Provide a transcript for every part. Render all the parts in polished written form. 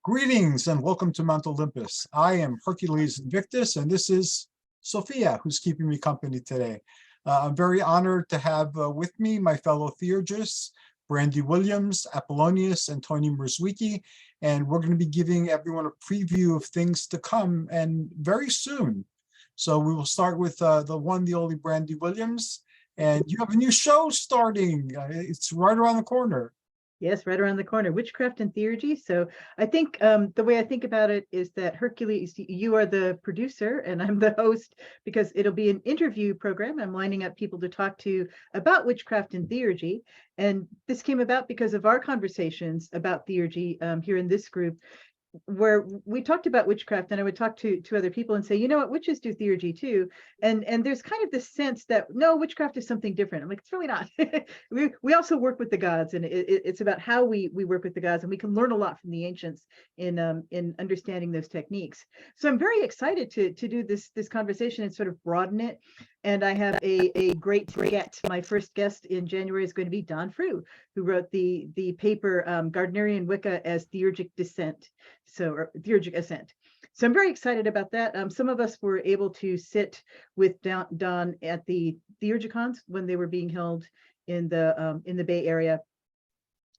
Greetings and welcome to Mount Olympus. I am Hercules Invictus, and this is Sophia, who's keeping me company today. I'm very honored to have with me my fellow theurgists, Brandy Williams, Apollonius, and Tony Mierzwicki, and we're going to be giving everyone a preview of things to come and very soon. So we will start with the only Brandy Williams, and you have a new show starting. It's right around the corner. Yes, right around the corner, Witchcraft and Theurgy. So I think the way I think about it is that Hercules, you are the producer and I'm the host, because it'll be an interview program. I'm lining up people to talk to about witchcraft and theurgy. And this came about because of our conversations about theurgy here in this group, where we talked about witchcraft, and I would talk to other people and say, you know what, witches do theurgy too. And there's kind of this sense that no, witchcraft is something different. I'm like, it's really not. we also work with the gods, and it's about how we work with the gods, and we can learn a lot from the ancients in understanding those techniques. So I'm very excited to do this conversation and sort of broaden it. And I have a great guest. My first guest in January is going to be Don Frew, who wrote the paper Gardnerian Wicca as Theurgic Descent, or Theurgic Ascent. So I'm very excited about that. Some of us were able to sit with Don at the Theurgicons when they were being held in the Bay Area.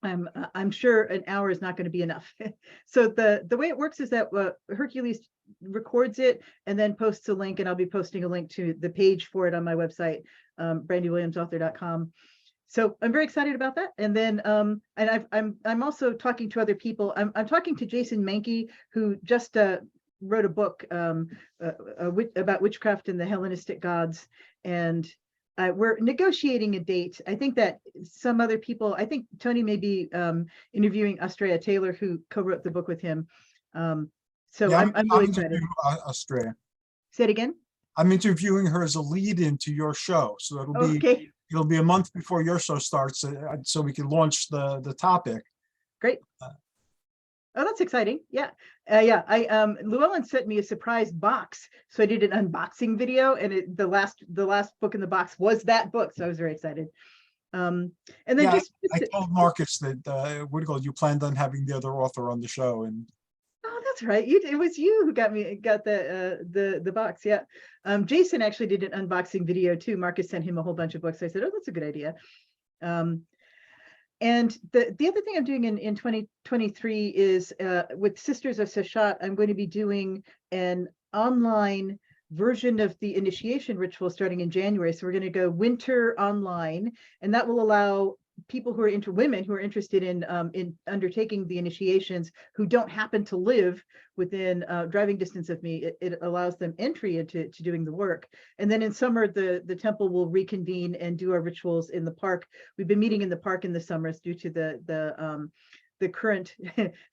I'm sure an hour is not going to be enough. So the way it works is that Hercules records it and then posts a link, and I'll be posting a link to the page for it on my website, brandywilliamsauthor.com. So I'm very excited about that. And then and I'm also talking to other people. I'm talking to Jason Mankey, who just wrote a book about witchcraft and the Hellenistic gods, and we're negotiating a date. I think that some other people, I think Tony may be interviewing Astrea Taylor, who co-wrote the book with him. So yeah, I'm really excited. Astrea. Say it again. I'm interviewing her as a lead into your show, so it'll be a month before your show starts, so we can launch the topic. Great. Oh, that's exciting. Yeah. Llewellyn sent me a surprise box, so I did an unboxing video, and the last book in the box was that book, so I was very excited. And then yeah, I told Marcus that you planned on having the other author on the show, and oh, that's right. It was you who got the box. Yeah. Jason actually did an unboxing video too. Marcus sent him a whole bunch of books. I said, oh, that's a good idea. And the other thing I'm doing in 2023 is with Sisters of Seshat, I'm going to be doing an online version of the initiation ritual starting in January. So we're going to go winter online, and that will allow people who are women who are interested in undertaking the initiations, who don't happen to live within driving distance of me. It allows them entry into doing the work. And then in summer, the temple will reconvene and do our rituals in the park. We've been meeting in the park in the summers due to the current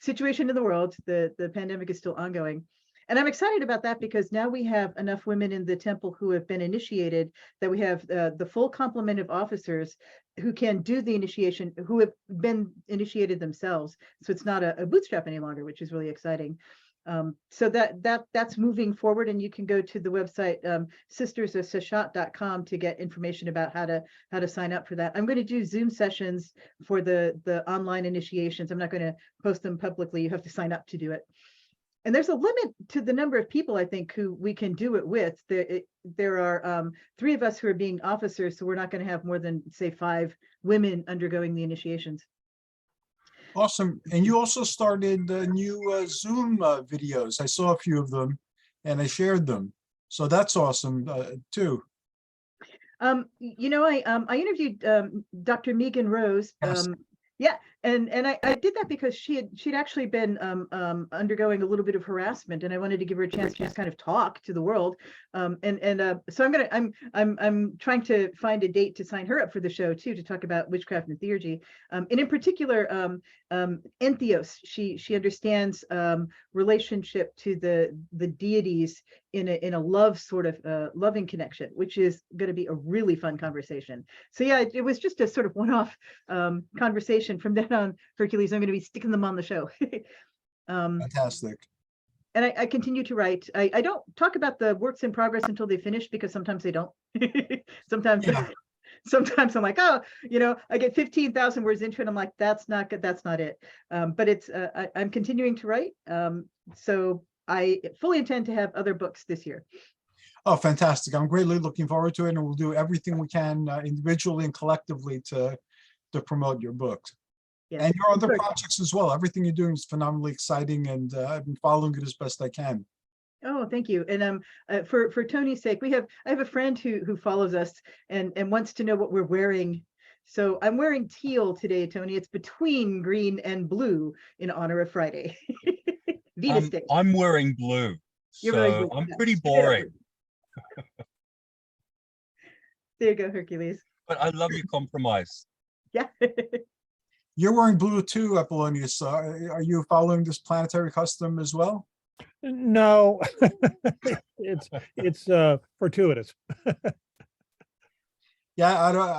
situation in the world. The pandemic is still ongoing. And I'm excited about that because now we have enough women in the temple who have been initiated that we have the full complement of officers who can do the initiation, who have been initiated themselves. So it's not a bootstrap any longer, which is really exciting. So that's moving forward, and you can go to the website sistersofseshat.com to get information about how to sign up for that. I'm going to do Zoom sessions for the online initiations. I'm not going to post them publicly. You have to sign up to do it. And there's a limit to the number of people, I think, who we can do it with. There are 3 of us who are being officers, so we're not going to have more than, say, 5 women undergoing the initiations. Awesome. And you also started new Zoom videos. I saw a few of them, and I shared them. So that's awesome, too. You know, I interviewed Dr. Megan Rose. Yes. Yeah, and I did that because she'd actually been undergoing a little bit of harassment, and I wanted to give her a chance to just kind of talk to the world. So I'm trying to find a date to sign her up for the show too, to talk about witchcraft and theurgy, and in particular entheos. She understands relationship to the deities in a love sort of loving connection, which is going to be a really fun conversation. So yeah, it was just a sort of one-off conversation. From then on, Hercules, I'm going to be sticking them on the show. Fantastic. And I continue to write. I don't talk about the works in progress until they finish, because sometimes they don't. Sometimes sometimes I'm like, oh, I get 15,000 words into it. I'm like, that's not good. That's not it. But I'm continuing to write. So I fully intend to have other books this year. Oh, fantastic. I'm greatly looking forward to it, and we'll do everything we can individually and collectively to promote your books. Yes. And your other Sure. projects as well. Everything you're doing is phenomenally exciting, and I've been following it as best I can. Oh, thank you. And for Tony's sake, I have a friend who follows us and wants to know what we're wearing. So I'm wearing teal today, Tony. It's between green and blue in honor of Friday. Venus Day. I'm wearing blue, You're wearing so blue. I'm Yeah. pretty boring. There you go, Hercules. But I love your compromise. Yeah. You're wearing blue too, Apollonius. Are you following this planetary custom as well? No, it's fortuitous. Yeah,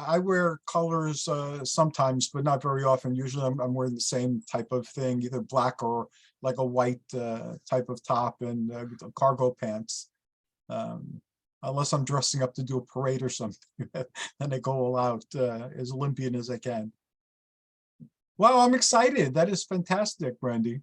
I wear colors sometimes, but not very often. Usually I'm wearing the same type of thing, either black or like a white type of top and cargo pants. Unless I'm dressing up to do a parade or something, then I go all out as Olympian as I can. Wow, I'm excited. That is fantastic, Brandy.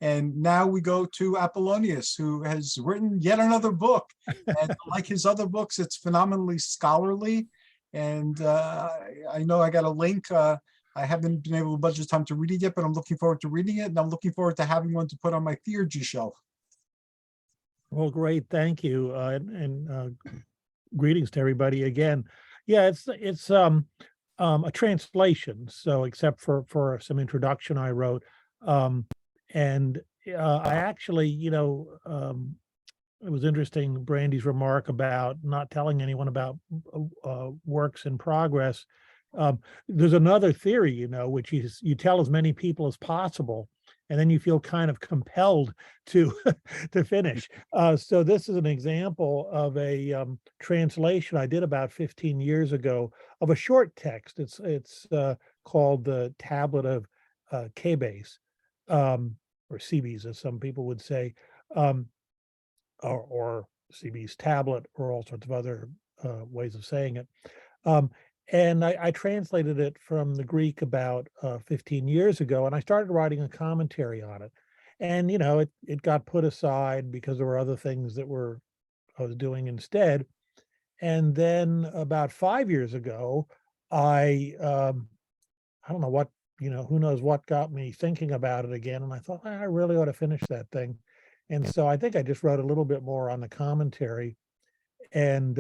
And now we go to Apollonius, who has written yet another book. And like his other books, it's phenomenally scholarly. And I know I got a link. I haven't been able to budget time to read it yet, but I'm looking forward to reading it. And I'm looking forward to having one to put on my THEURGY shelf. Well, great, thank you, and greetings to everybody again. Yeah, it's a translation. So except for some introduction I wrote, and I actually, it was interesting, Brandy's remark about not telling anyone about works in progress. There's another theory, which is you tell as many people as possible, and then you feel kind of compelled to to finish. So this is an example of a translation I did about 15 years ago of a short text. It's called the Tablet of Kebes, or Cebes, as some people would say, or Cebes tablet, or all sorts of other ways of saying it. And I translated it from the Greek about 15 years ago, and I started writing a commentary on it. And, it got put aside because there were other things that I was doing instead. And then about 5 years ago, I don't know what, who knows what got me thinking about it again. And I thought, I really ought to finish that thing. And so I think I just wrote a little bit more on the commentary. And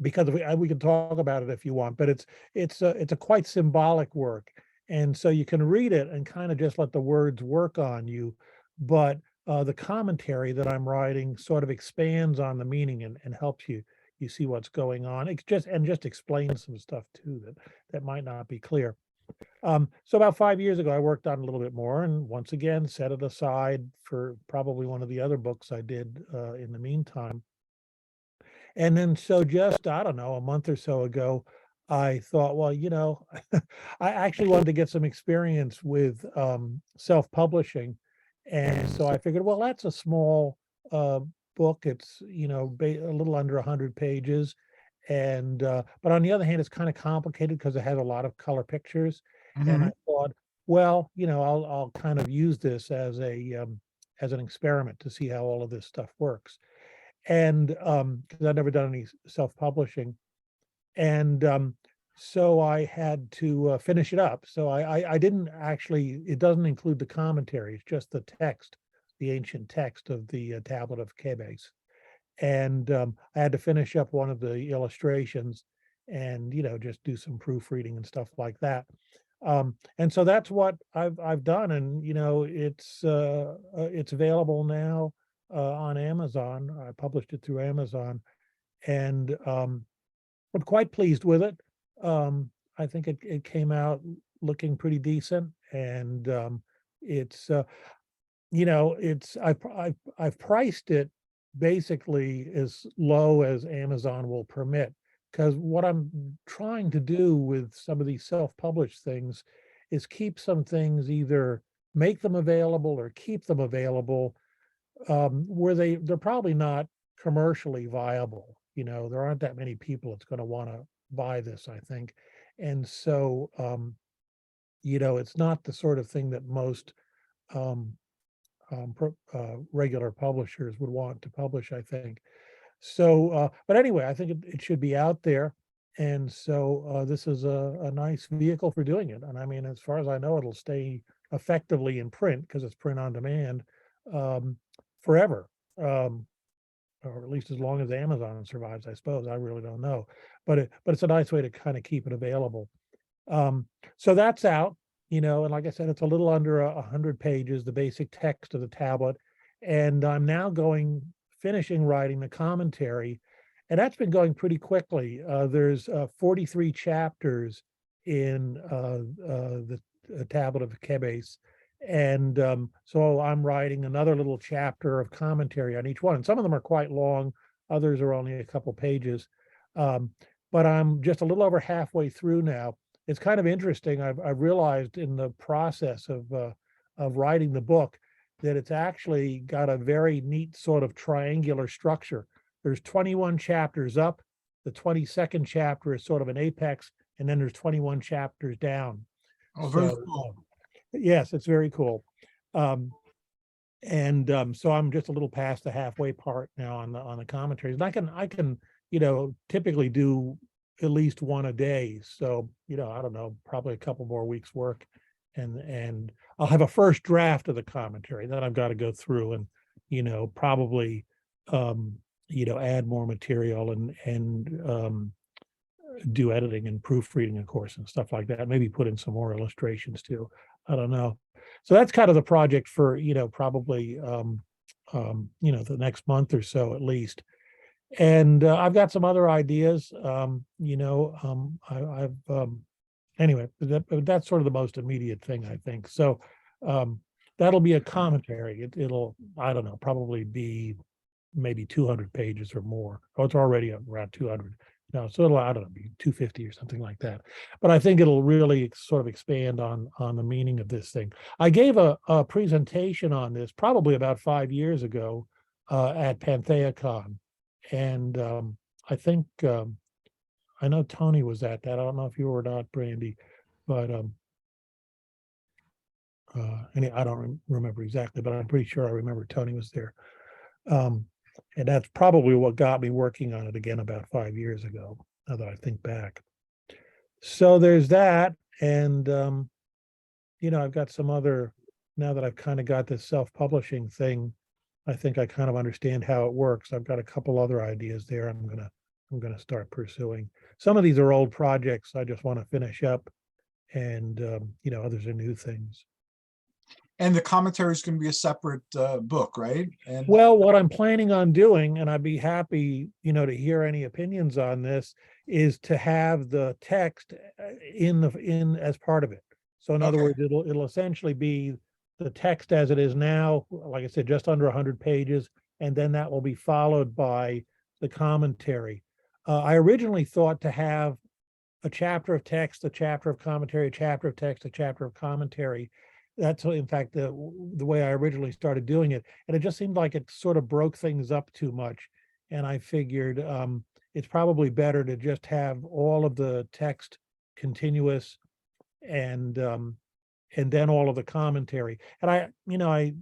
because we can talk about it if you want, but it's a quite symbolic work. And so you can read it and kind of just let the words work on you. But the commentary that I'm writing sort of expands on the meaning and helps you see what's going on. It's just explains some stuff too that might not be clear. So about 5 years ago, I worked on a little bit more, and once again set it aside for probably one of the other books I did in the meantime. And then so just, I don't know, a month or so ago, I thought, well, I actually wanted to get some experience with self-publishing. And so I figured, well, that's a small book. It's, a little under 100 pages. And but on the other hand, it's kind of complicated because it has a lot of color pictures. And I thought, well, I'll kind of use this as an experiment to see how all of this stuff works. And because I've never done any self-publishing, and so I had to finish it up. So I didn't actually, it doesn't include the commentary, it's just the text, the ancient text of the Tablet of Kebes. And I had to finish up one of the illustrations and just do some proofreading and stuff like that. And so that's what I've done, and it's available now on Amazon. I published it through Amazon, and I'm quite pleased with it. I think it came out looking pretty decent, and it's I've priced it basically as low as Amazon will permit, because what I'm trying to do with some of these self-published things is keep some things, either make them available or keep them available where they're probably not commercially viable. There aren't that many people that's going to want to buy this, I think. And so, it's not the sort of thing that most regular publishers would want to publish, I think. So, but anyway, I think it should be out there. And so this is a nice vehicle for doing it. And I mean, as far as I know, it'll stay effectively in print because it's print on demand forever. Or at least as long as Amazon survives, I suppose. I really don't know. But it's a nice way to kind of keep it available. So that's out, and like I said, it's a little under 100 pages, the basic text of the tablet. And I'm now finishing writing the commentary, and that's been going pretty quickly. There's 43 chapters in the tablet of Kebes. And so I'm writing another little chapter of commentary on each one. And some of them are quite long. Others are only a couple pages. But I'm just a little over halfway through now. It's kind of interesting. I've realized in the process of writing the book that it's actually got a very neat sort of triangular structure. There's 21 chapters up. The 22nd chapter is sort of an apex, and then there's 21 chapters down. Oh, very cool. Yes, it's very cool. So I'm just a little past the halfway part now on the commentaries. And I can, typically do at least one a day. So, I don't know, probably a couple more weeks work. And I'll have a first draft of the commentary. Then I've got to go through and, probably add more material and do editing and proofreading, of course, and stuff like that. Maybe put in some more illustrations too. I don't know. So that's kind of the project for, probably, the next month or so at least. And I've got some other ideas, anyway, that's sort of the most immediate thing, I think. So that'll be a commentary. It'll, I don't know, probably be maybe 200 pages or more. Oh, it's already around 200. No, so it'll, I don't know, be 250 or something like that. But I think it'll really sort of expand on the meaning of this thing. I gave a presentation on this probably about 5 years ago at PantheaCon. And I think, I know Tony was at that. I don't know if you were not, Brandy, but I don't remember exactly, but I'm pretty sure I remember Tony was there. And that's probably what got me working on it again about 5 years ago, now that I think back. So there's that. And, I've got some other, now that I've kind of got this self-publishing thing, I think I kind of understand how it works. I've got a couple other ideas there I'm gonna start pursuing. Some of these are old projects I just want to finish up, and others are new things. And the commentary is going to be a separate book, right? And Well, what I'm planning on doing, and I'd be happy, to hear any opinions on this, is to have the text in as part of it. So in other Okay. words, it'll essentially be the text as it is now, like I said, just under 100 pages, and then that will be followed by the commentary. I originally thought to have a chapter of text, a chapter of commentary, a chapter of text, a chapter of commentary. That's in fact the way I originally started doing it, and it just seemed like it sort of broke things up too much. And I figured it's probably better to just have all of the text continuous, and then all of the commentary. And I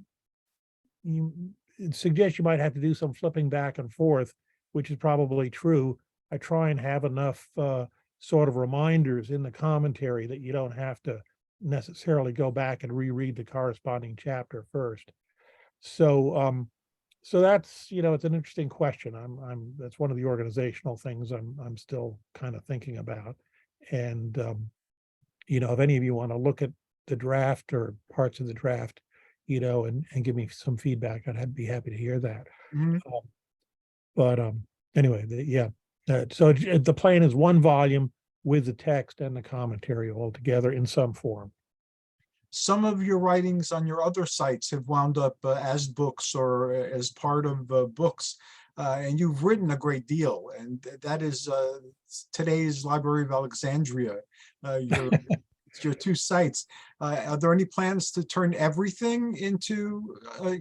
suggest you might have to do some flipping back and forth, which is probably true. I try and have enough sort of reminders in the commentary that you don't have to necessarily go back and reread the corresponding chapter first. So so that's, it's an interesting question. That's one of the organizational things I'm still kind of thinking about. And if any of you want to look at the draft or parts of the draft, and give me some feedback, I'd be happy to hear that. Mhm. But anyway, so the plan is one volume with the text and the commentary all together in some form. Some of your writings on your other sites have wound up as books or as part of books, and you've written a great deal, and that is today's Library of Alexandria, your two sites. Are there any plans to turn everything into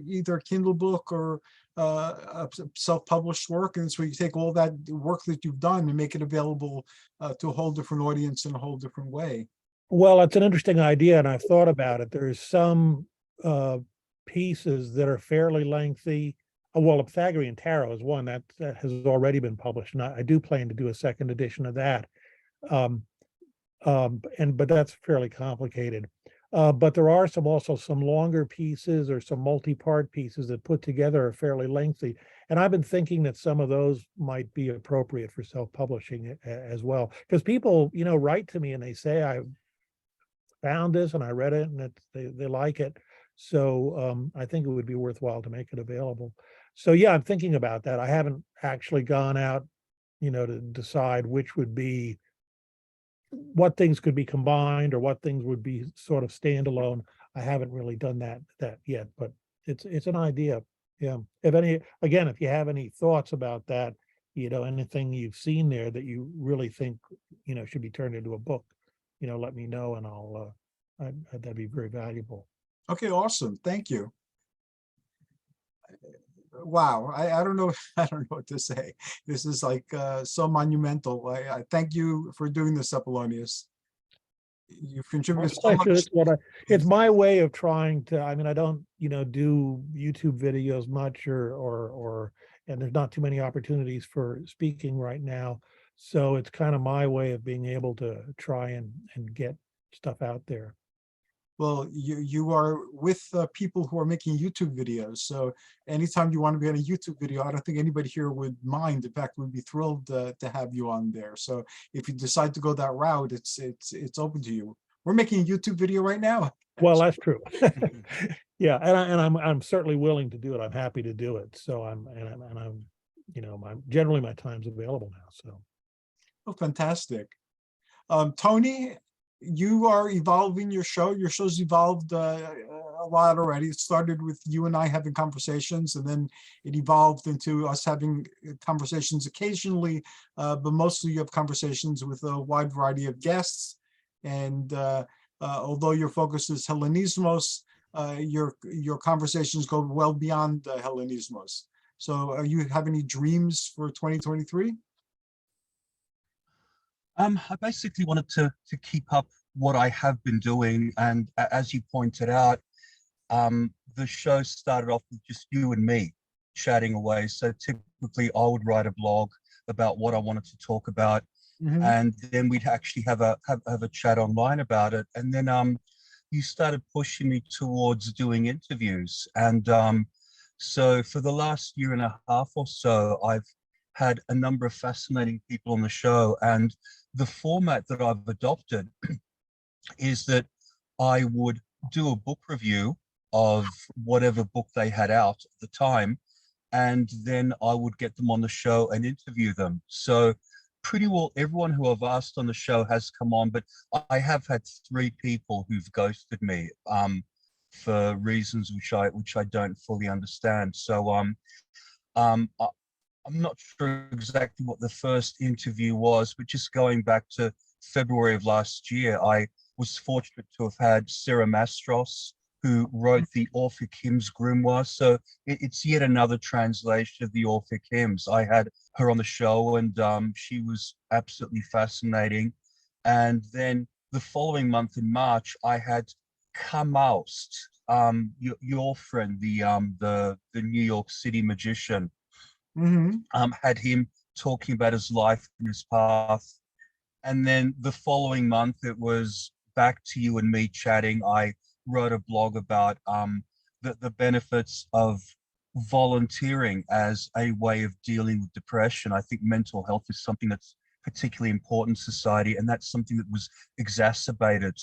either a Kindle book or self-published work, and so you take all that work that you've done and make it available to a whole different audience in a whole different way. Well, it's an interesting idea, and I've thought about it. There's some pieces that are fairly lengthy. Well, a Pythagorean Tarot is one that has already been published, and I do plan to do a second edition of that. But that's fairly complicated. But there are also some longer pieces or some multi-part pieces that put together are fairly lengthy. And I've been thinking that some of those might be appropriate for self-publishing as well. Because people, write to me and they say, I found this and I read it and they like it. So I think it would be worthwhile to make it available. So yeah, I'm thinking about that. I haven't actually gone out, to decide which would be, what things could be combined or what things would be sort of standalone. I haven't really done that yet, but it's an idea. Yeah. If you have any thoughts about that, anything you've seen there that you really think, should be turned into a book, let me know and that'd be very valuable. Okay, awesome. Thank you. Wow, I don't know. I don't know what to say. This is like so monumental. I thank you for doing this, Apollonius. You've contributed so much. It's my way of trying to, I don't, do YouTube videos much and there's not too many opportunities for speaking right now. So it's kind of my way of being able to try and get stuff out there. Well, you are with people who are making YouTube videos. So anytime you want to be on a YouTube video, I don't think anybody here would mind. In fact, we'd be thrilled to have you on there. So if you decide to go that route, it's open to you. We're making a YouTube video right now. Well, that's true. Yeah, and I'm certainly willing to do it. I'm happy to do it. So I'm generally my time's available now. So. Oh, fantastic. Tony, you are evolving your show. Your show's evolved a lot already. It started with you and I having conversations, and then it evolved into us having conversations occasionally, but mostly you have conversations with a wide variety of guests. And although your focus is Hellenismos, your conversations go well beyond Hellenismos. So you have any dreams for 2023? I basically wanted to keep up what I have been doing, and as you pointed out, the show started off with just you and me chatting away. So typically I would write a blog about what I wanted to talk about, and then we'd actually have a chat online about it. And then you started pushing me towards doing interviews, and so for the last year and a half or so, I've had a number of fascinating people on the show, and the format that I've adopted is that I would do a book review of whatever book they had out at the time, and then I would get them on the show and interview them. So pretty well everyone who I've asked on the show has come on, but I have had 3 people who've ghosted me for reasons which I don't fully understand. So I'm not sure exactly what the first interview was, but just going back to February of last year, I was fortunate to have had Sarah Mastros, who wrote the Orphic Hymns Grimoire. So it's yet another translation of the Orphic Hymns. I had her on the show, and she was absolutely fascinating. And then the following month in March, I had Kamaust, your friend, the New York City magician. Had him talking about his life and his path. And then the following month, it was back to you and me chatting. I wrote a blog about the benefits of volunteering as a way of dealing with depression. I think mental health is something that's particularly important in society, and that's something that was exacerbated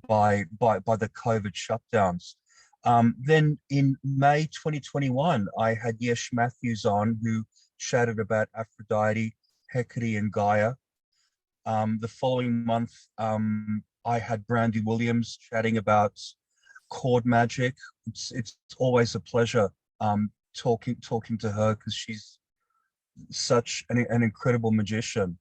by the COVID shutdowns. Then in May 2021, I had Yesh Matthews on, who chatted about Aphrodite, Hecate, and Gaia. The following month, I had Brandy Williams chatting about cord magic. It's always a pleasure talking to her, because she's such an incredible magician.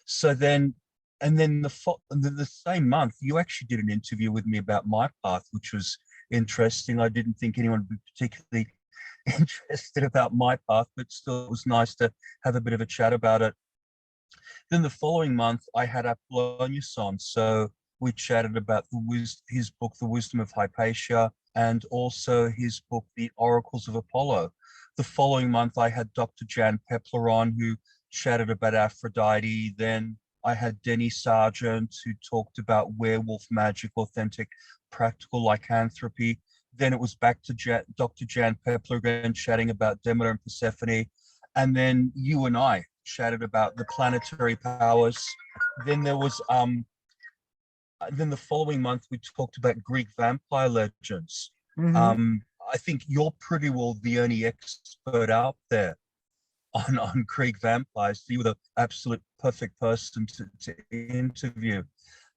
So then, and then the same month, you actually did an interview with me about my path, which was interesting. I didn't think anyone would be particularly interested about my path, but still it was nice to have a bit of a chat about it. Then the following month, I had Apollonius on, so we chatted about his book, The Wisdom of Hypatia, and also his book, The Oracles of Apollo. The following month, I had Dr. Jan Pepler on, who chatted about Aphrodite. Then I had Denny Sargent, who talked about werewolf magic, authentic, practical lycanthropy. Then it was back to Dr. Jan Pepler again, chatting about Demeter and Persephone. And then you and I chatted about the planetary powers. Then there was then the following month we talked about Greek vampire legends. Mhm. I think you're pretty well the only expert out there on Greek vampires. So you were the absolute perfect person to interview.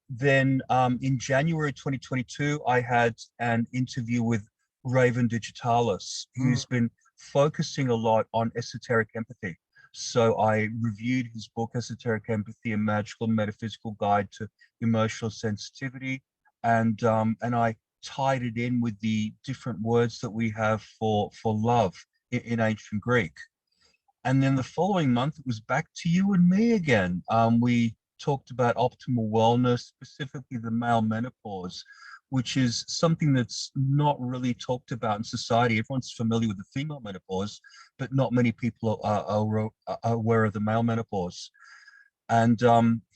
Then in January 2022, I had an interview with Raven Digitalis, who's been focusing a lot on esoteric empathy. So I reviewed his book, Esoteric Empathy, A Magical and Metaphysical Guide to Emotional Sensitivity. And I tied it in with the different words that we have for love in ancient Greek. And then the following month, it was back to you and me again. We talked about optimal wellness, specifically the male menopause, which is something that's not really talked about in society. Everyone's familiar with the female menopause, but not many people are aware of the male menopause. And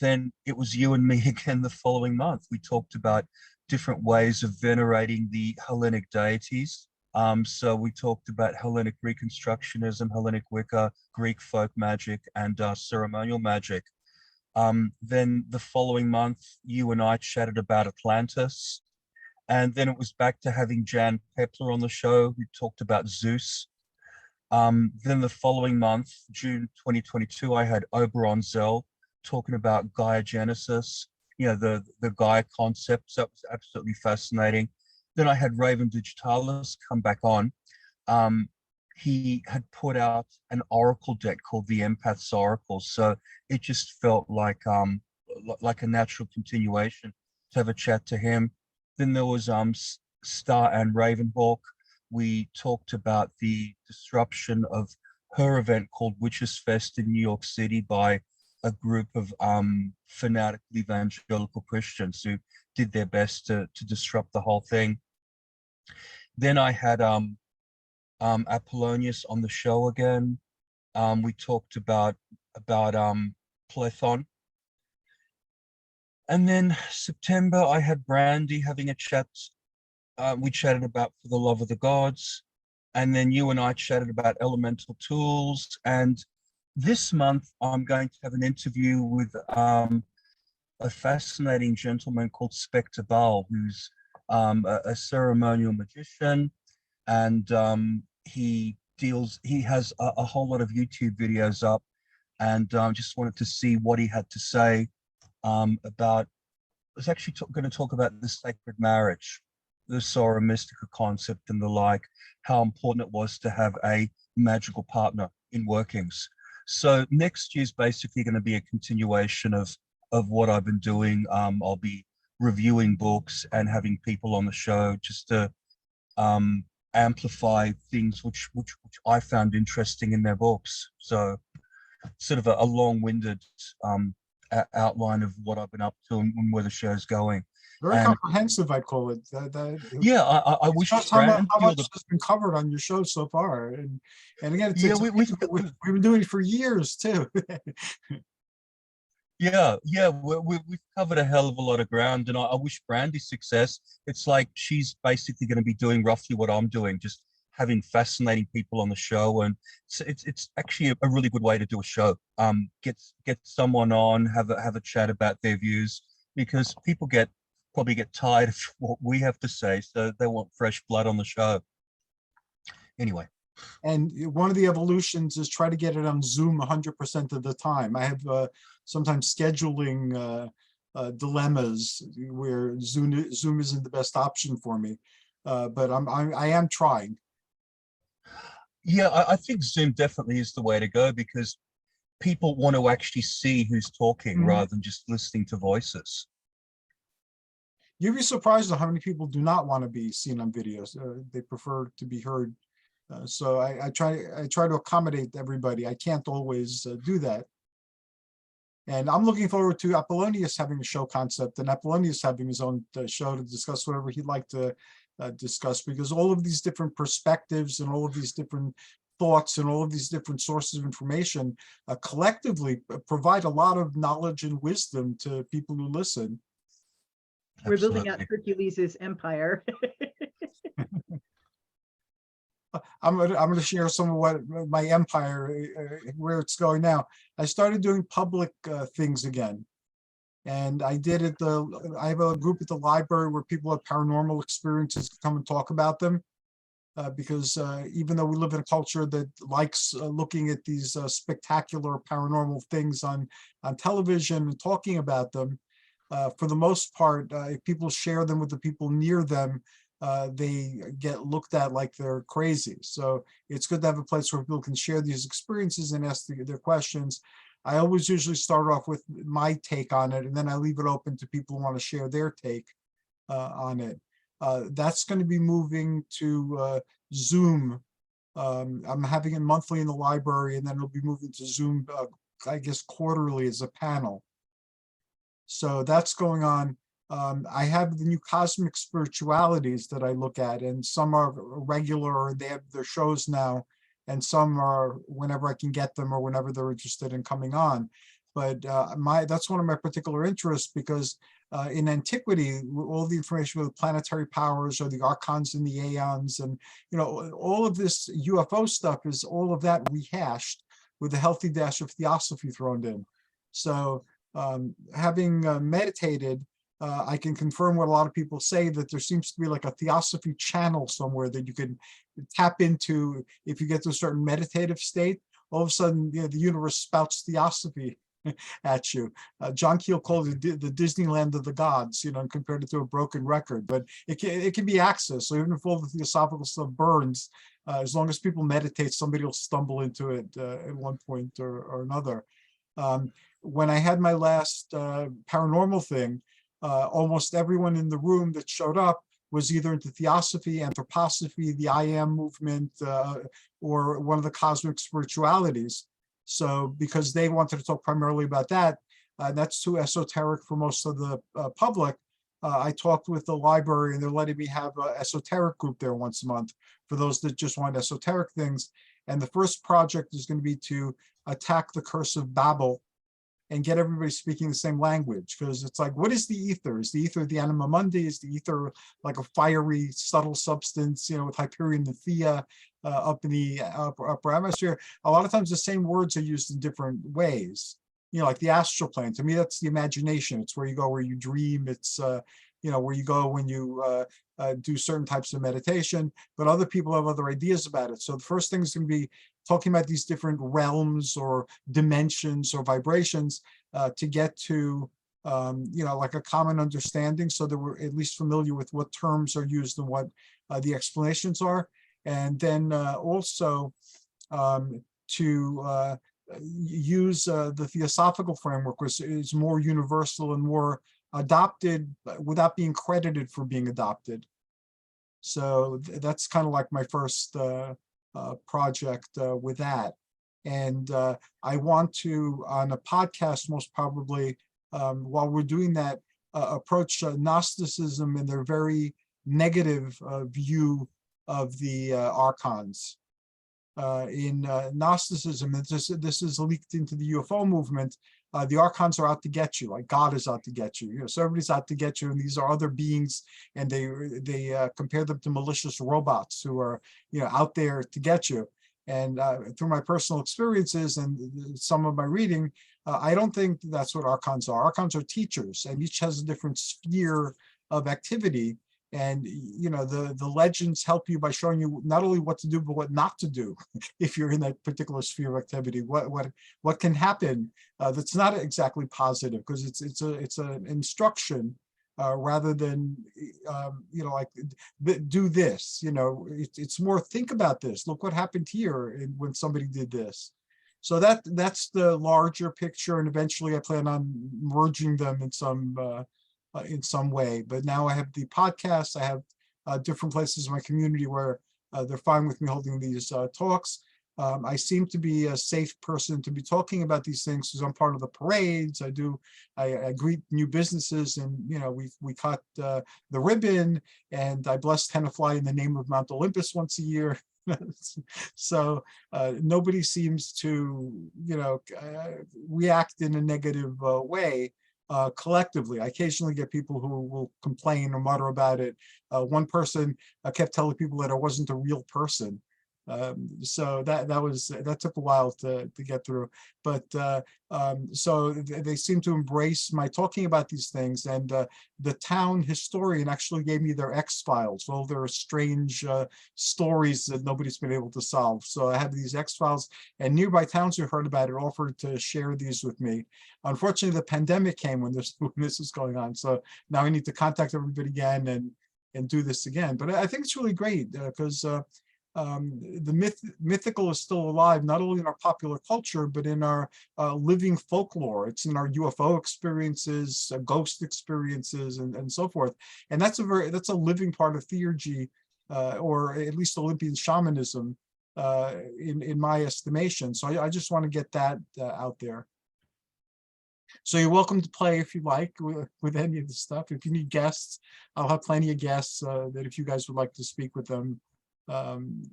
then it was you and me again the following month. We talked about different ways of venerating the Hellenic deities. So we talked about Hellenic Reconstructionism, Hellenic Wicca, Greek folk magic, and ceremonial magic. Then the following month, you and I chatted about Atlantis. And then it was back to having Jan Pepler on the show, who talked about Zeus. Then the following month, June 2022, I had Oberon Zell talking about Gaia Genesis, the Gaia concepts. That was absolutely fascinating. Then I had Raven Digitalis come back on. He had put out an oracle deck called the Empath's Oracle. So it just felt like a natural continuation to have a chat to him. Then there was Star and Ravenhawk. We talked about the disruption of her event called Witches Fest in New York City by a group of fanatical evangelical Christians who did their best to disrupt the whole thing. Then I had Apollonius on the show again. We talked about Plethon. And then September, I had Brandy having a chat. We chatted about For the Love of the Gods. And then you and I chatted about elemental tools. And this month, I'm going to have an interview with a fascinating gentleman called Spectre Baal, who's a ceremonial magician. And he has a whole lot of YouTube videos up. And just wanted to see what he had to say about, I was actually going to talk about the sacred marriage, the Sora Mystica concept and the like, how important it was to have a magical partner in workings. So next year's basically going to be a continuation of what I've been doing. I'll be reviewing books and having people on the show just to amplify things which I found interesting in their books. So sort of a long-winded outline of what I've been up to and where the show's going. Very And comprehensive, I'd call it. yeah, I It wish shows Brandy how or much has been covered on your show so far. And again, yeah, we've been doing it for years too. yeah, we've covered a hell of a lot of ground, and I wish Brandy success. It's like she's basically going to be doing roughly what I'm doing, just having fascinating people on the show, and it's actually a really good way to do a show. Get someone on, have a chat about their views, because people probably get tired of what we have to say, so they want fresh blood on the show. Anyway. And one of the evolutions is try to get it on Zoom 100% of the time. I have sometimes scheduling dilemmas where Zoom isn't the best option for me, but I am trying. Yeah, I think Zoom definitely is the way to go, because people want to actually see who's talking rather than just listening to voices. You'd be surprised at how many people do not want to be seen on videos. They prefer to be heard So I try to accommodate everybody. I can't always do that. And I'm looking forward to Apollonius having a show concept and Apollonius having his own show to discuss whatever he'd like to discuss, because all of these different perspectives and all of these different thoughts and all of these different sources of information collectively provide a lot of knowledge and wisdom to people who listen. We're building out Absolutely. Hercules's empire. I'm gonna share some of what my empire, where it's going now. I started doing public things again. And I did it, I have a group at the library where people have paranormal experiences to come and talk about them. Because even though we live in a culture that likes looking at these spectacular paranormal things on television and talking about them, for the most part, if people share them with the people near them, they get looked at like they're crazy. So it's good to have a place where people can share these experiences and ask their questions. I always usually start off with my take on it, and then I leave it open to people who want to share their take on it. That's going to be moving to Zoom. I'm having it monthly in the library, and then it'll be moving to Zoom, I guess, quarterly as a panel. So that's going on. I have the new cosmic spiritualities that I look at, and some are regular, they have their shows now, and some are whenever I can get them or whenever they're interested in coming on. But that's one of my particular interests, because in antiquity, all the information with planetary powers or the archons and the aeons, and all of this UFO stuff is all of that rehashed with a healthy dash of theosophy thrown in. So having meditated, I can confirm what a lot of people say, that there seems to be like a theosophy channel somewhere that you can tap into if you get to a certain meditative state. All of a sudden, the universe spouts theosophy at you. John Keel called it the Disneyland of the gods, and compared it to a broken record, but it can be accessed. So even if all the theosophical stuff burns, as long as people meditate, somebody will stumble into it at one point or another. When I had my last paranormal thing, almost everyone in the room that showed up was either into theosophy, anthroposophy, the I Am movement, or one of the cosmic spiritualities. So because they wanted to talk primarily about that, that's too esoteric for most of the public. I talked with the library, and they're letting me have an esoteric group there once a month for those that just want esoteric things. And the first project is going to be to attack the curse of Babel and get everybody speaking the same language, because it's like, what is the ether? Is the ether the anima mundi? Is the ether like a fiery, subtle substance, with Hyperion and Thea up in the upper atmosphere? A lot of times the same words are used in different ways. Like the astral plane, to me, that's the imagination. It's where you go, where you dream. It's where you go when you do certain types of meditation, but other people have other ideas about it. So the first thing is going to be talking about these different realms or dimensions or vibrations to get to, like a common understanding, so that we're at least familiar with what terms are used and what the explanations are. And then also to use the theosophical framework, which is more universal and more adopted without being credited for being adopted. So that's kind of like my first project with that. And I want to, on a podcast most probably, while we're doing that, approach Gnosticism and their very negative view of the archons. In Gnosticism, this is leaked into the UFO movement. The archons are out to get you, like God is out to get you. So everybody's out to get you, and these are other beings, and they compare them to malicious robots who are out there to get you. And through my personal experiences and some of my reading, I don't think that's what archons are. Archons are teachers, and each has a different sphere of activity. And the legends help you by showing you not only what to do, but what not to do if you're in that particular sphere of activity. What can happen that's not exactly positive, because it's an instruction rather than like do this. It's more think about this. Look what happened here when somebody did this. So that's the larger picture, and eventually I plan on merging them in some way. But now I have the podcast. I have different places in my community where they're fine with me holding these talks. I seem to be a safe person to be talking about these things because I'm part of the parades. I greet new businesses, and we cut the ribbon, and I bless Tenafly in the name of Mount Olympus once a year. So nobody seems to react in a negative way collectively. I occasionally get people who will complain or mutter about it. One person kept telling people that I wasn't a real person. So that took a while to get through, but so they seem to embrace my talking about these things. And the town historian actually gave me their X-Files, all their strange stories that nobody's been able to solve. So I have these X-Files, and nearby towns who heard about it offered to share these with me. Unfortunately, the pandemic came when this was going on, so now I need to contact everybody again and do this again. But I think it's really great because the mythical is still alive, not only in our popular culture, but in our living folklore. It's in our UFO experiences, ghost experiences, and so forth. And that's a living part of theurgy, or at least Olympian shamanism, in my estimation. So I just want to get that out there. So you're welcome to play if you like with any of the stuff. If you need guests, I'll have plenty of guests that if you guys would like to speak with them,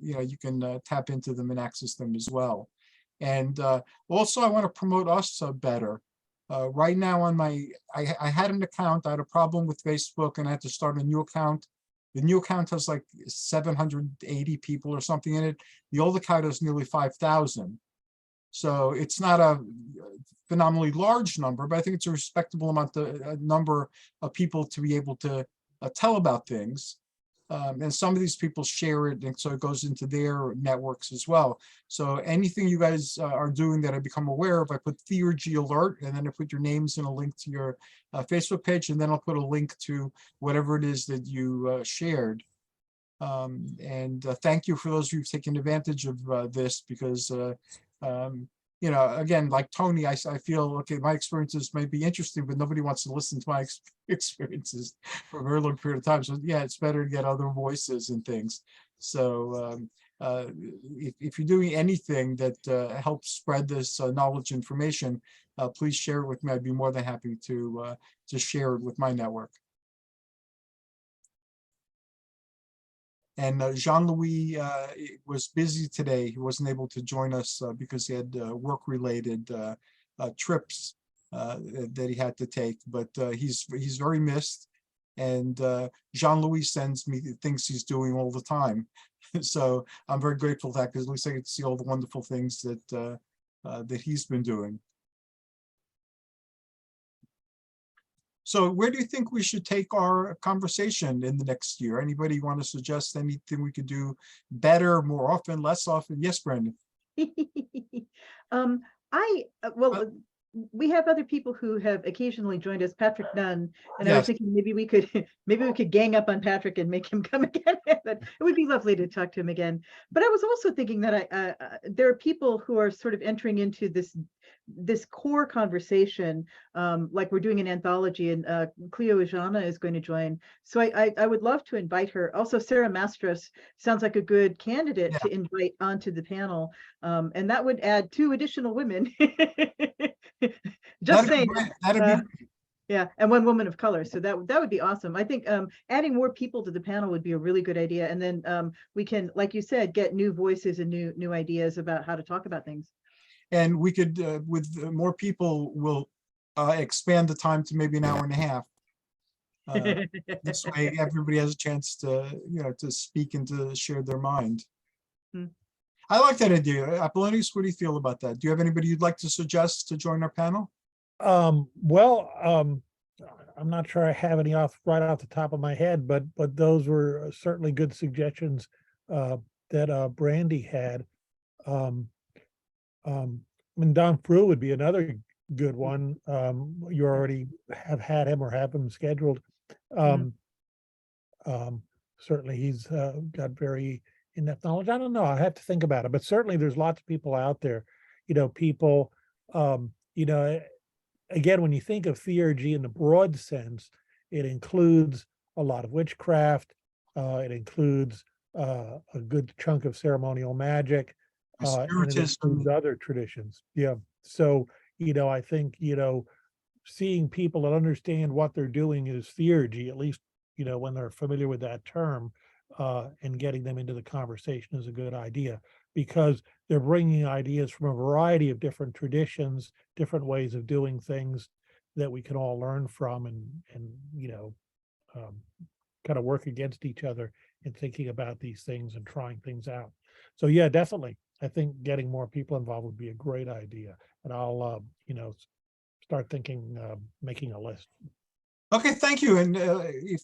you can tap into them and access them as well. And also I want to promote us better. Right now on I had an account. I had a problem with Facebook and I had to start a new account. The new account has like 780 people or something in it. The old account has nearly 5,000. So it's not a phenomenally large number, but I think it's a respectable amount, a number of people to be able to tell about things. And some of these people share it, and so it goes into their networks as well. So anything you guys are doing that I become aware of, I put THEURGY alert, and then I put your names and a link to your Facebook page, and then I'll put a link to whatever it is that you shared. And thank you for those who've taken advantage of this, because again, like Tony, I feel, okay, my experiences might be interesting, but nobody wants to listen to my experiences for a very long period of time. So yeah, it's better to get other voices and things. So if you're doing anything that helps spread this knowledge information, please share it with me. I'd be more than happy to share it with my network. And Jean-Louis was busy today. He wasn't able to join us because he had work-related trips that he had to take. But he's very missed. And Jean-Louis sends me the things he's doing all the time. So I'm very grateful for that, because at least I get to see all the wonderful things that that he's been doing. So where do you think we should take our conversation in the next year? Anybody want to suggest anything we could do better, more often, less often? Yes, Brandy. We have other people who have occasionally joined us, Patrick Nunn, and I Yes. was thinking maybe we could gang up on Patrick and make him come again. But it would be lovely to talk to him again. But I was also thinking that there are people who are sort of entering into this core conversation, like we're doing an anthology, and Cleo Ijana is going to join. So I would love to invite her. Also, Sarah Mastros sounds like a good candidate to invite onto the panel, and that would add 2 additional women. Just saying. That'd be yeah, and 1 woman of color. So that would be awesome. I think adding more people to the panel would be a really good idea. And then we can, like you said, get new voices and new ideas about how to talk about things. And we could, with more people, we'll expand the time to maybe an hour and a half. This way, everybody has a chance to, to speak and to share their mind. I like that idea. Apollonius, what do you feel about that? Do you have anybody you'd like to suggest to join our panel? I'm not sure I have any right off the top of my head, but those were certainly good suggestions that Brandy had. I mean, Don Frew would be another good one. You already have had him or have him scheduled. Certainly he's got very in-depth knowledge. I don't know, I have to think about it, but certainly there's lots of people out there, people, again, when you think of theurgy in the broad sense, it includes a lot of witchcraft. It includes a good chunk of ceremonial magic, and it Spiritism. includes other traditions. Yeah. So, I think, seeing people that understand what they're doing is theurgy, at least, when they're familiar with that term, and getting them into the conversation is a good idea, because they're bringing ideas from a variety of different traditions, different ways of doing things that we can all learn from, and um, kind of work against each other in thinking about these things and trying things out. So yeah, definitely. I think getting more people involved would be a great idea. And I'll, start thinking, making a list. Okay, thank you. And if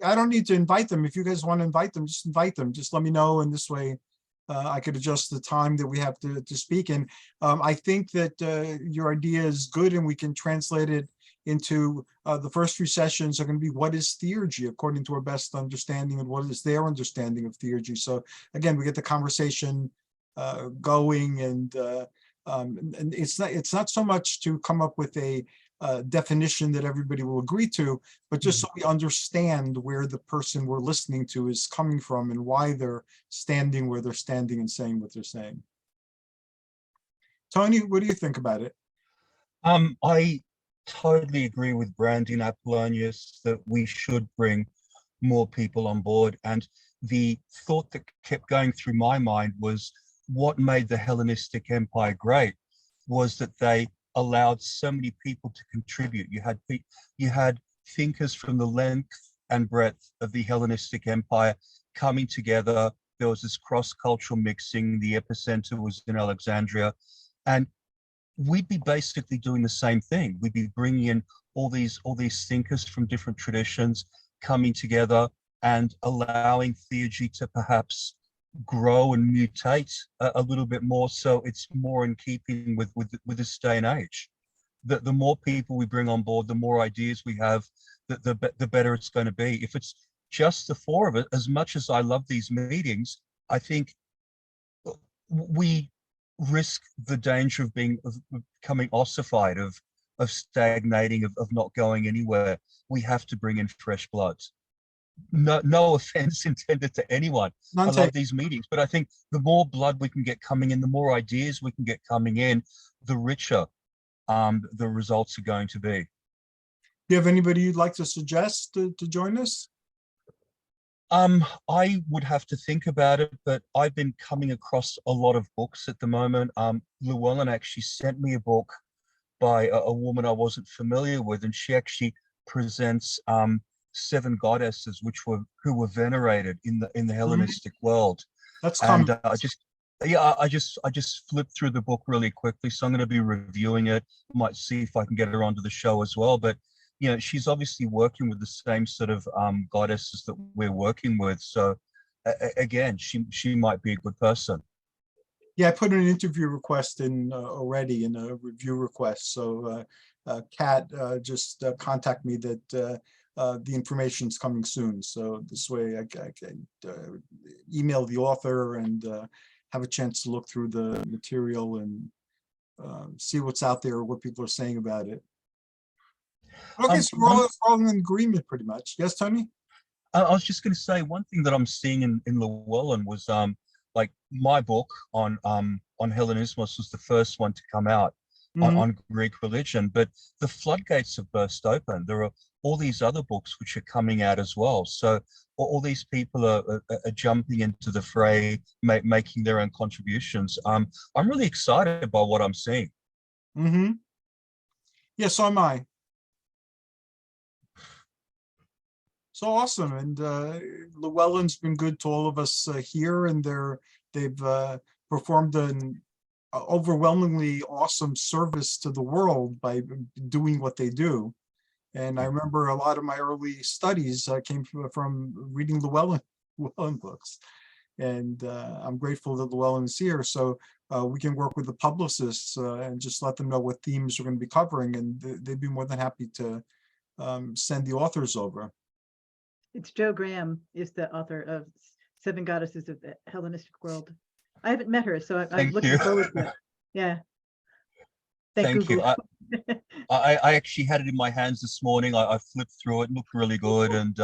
I don't need to invite them, if you guys want to invite them, just invite them. Just let me know, and this way I could adjust the time that we have to speak. And I think that your idea is good, and we can translate it into the first few sessions are going to be what is theurgy according to our best understanding, and what is their understanding of theurgy. So again, we get the conversation going, and it's not so much to come up with a definition that everybody will agree to, but just so we understand where the person we're listening to is coming from and why they're standing where they're standing and saying what they're saying. Tony, what do you think about it? I totally agree with Brandy and Apollonius that we should bring more people on board. And the thought that kept going through my mind was what made the Hellenistic Empire great was that they allowed so many people to contribute. You had thinkers from the length and breadth of the Hellenistic Empire coming together. There was this cross-cultural mixing. The epicenter was in Alexandria, and we'd be basically doing the same thing. We'd be bringing in all these thinkers from different traditions coming together and allowing theurgy to perhaps grow and mutate a little bit more, so it's more in keeping with this day and age. The more people we bring on board, the more ideas we have, the better it's going to be. If it's just the four of it, as much as I love these meetings, I think we risk the danger of becoming ossified, of stagnating, of not going anywhere. We have to bring in fresh blood. No offense intended to anyone. I love these meetings, but I think the more blood we can get coming in, the more ideas we can get coming in, the richer the results are going to be. Do you have anybody you'd like to suggest to join us? I would have to think about it, but I've been coming across a lot of books at the moment. Llewellyn actually sent me a book by a woman I wasn't familiar with, and she actually presents 7 goddesses who were venerated in the Hellenistic world. That's common. And I just flipped through the book really quickly, so I'm going to be reviewing it. Might see if I can get her onto the show as well. But she's obviously working with the same sort of goddesses that we're working with. So again, she might be a good person. Yeah, I put an interview request in already, in a review request. So Kat just contact me that the information is coming soon. So this way I can email the author and have a chance to look through the material and see what's out there, what people are saying about it. Okay, so we're all in agreement pretty much. Yes, Tony? I was just going to say, one thing that I'm seeing in Llewellyn was like my book on Hellenismus was the first one to come out on Greek religion, but the floodgates have burst open. There are all these other books which are coming out as well. So all these people are jumping into the fray, making their own contributions. I'm really excited by what I'm seeing. Yeah, so am I. So awesome. And Llewellyn's been good to all of us here, and they've performed an overwhelmingly awesome service to the world by doing what they do. And I remember a lot of my early studies came from reading Llewellyn books. And I'm grateful that Llewellyn's here, so we can work with the publicists and just let them know what themes we're going to be covering, and they'd be more than happy to send the authors over. It's Joe Graham is the author of 7 Goddesses of the Hellenistic World. I haven't met her, so I'm looking forward to it. Yeah. Thank you. I actually had it in my hands this morning. I flipped through it, looked really good, and